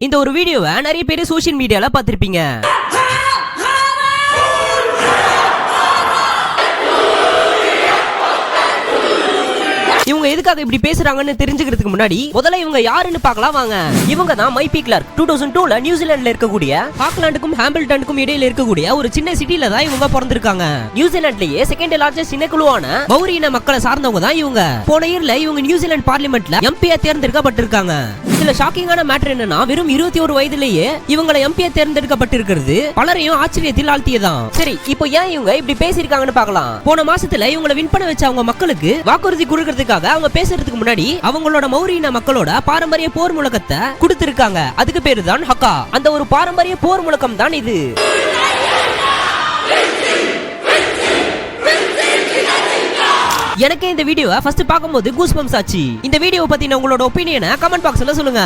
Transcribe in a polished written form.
இந்த ஒரு வீடியோவை நிறைய பேர் சோஷியல் மீடியால பார்த்திருப்பீங்க. இவங்க எதுக்காக இப்படி பேசுறாங்கன்னு தெரிஞ்சுக்கிறதுக்கு முன்னாடி முதல்ல இவங்க யாருன்னு பார்க்கலாம் வாங்க. இவங்க தான் மைபி கிளார்க். 2002ல நியூசிலாந்துல இருக்கக்கூடிய ஆக்லாந்துக்கும் ஹாம்பிள்டனுக்கும் இடையில இருக்கக்கூடிய ஒரு சின்ன சிட்டில தான் இவங்க பிறந்திருக்காங்க. நியூசிலாந்துலயே செகண்ட் லார்ஜஸ்ட் இனக்குழுவான மௌரி இன மக்களை சார்ந்தவங்க தான் இவங்க. போன இயர்ல இவங்க நியூசிலாந்து பார்லிமெண்ட்ல எம்பியா தேர்ந்தெடுக்கப்பட்டிருக்காங்க. இதுல ஷாக்கிங்கான மேட்டர் என்னன்னா வெறும் 21 வயதிலேயே இவங்களை எம்பியா தேர்ந்தெடுக்கப்பட்டிருக்கிறது பலரையும் ஆச்சரியத்தில் ஆழ்த்தியதான். சரி, இப்போ ஏன் இவங்க இப்படி பேசியிருக்காங்கன்னு பார்க்கலாம். போன மாசத்துல இவங்களை வின் பண்ண வச்ச அவங்க மக்களுக்கு வாக்குறுதி கொடுக்கறதுக்காக அவங்க பேசுறதுக்கு முன்னாடி அவங்களோட மௌரி இன மக்களோட பாரம்பரிய போர் முழக்கத்தை கொடுத்திருக்காங்க. அதுக்கு பேரு தான் ஹக்கா. அந்த ஒரு பாரம்பரிய போர் முழக்கம் தான் இது. எனக்கு இந்த வீடியோவை ஃபர்ஸ்ட் பாக்கும்போது கூஸ் பம்ப்ஸ் ஆச்சு. இந்த வீடியோவை பத்தின உங்களோட ஒப்பீனியனை கமெண்ட் பாக்ஸ்ல சொல்லுங்க.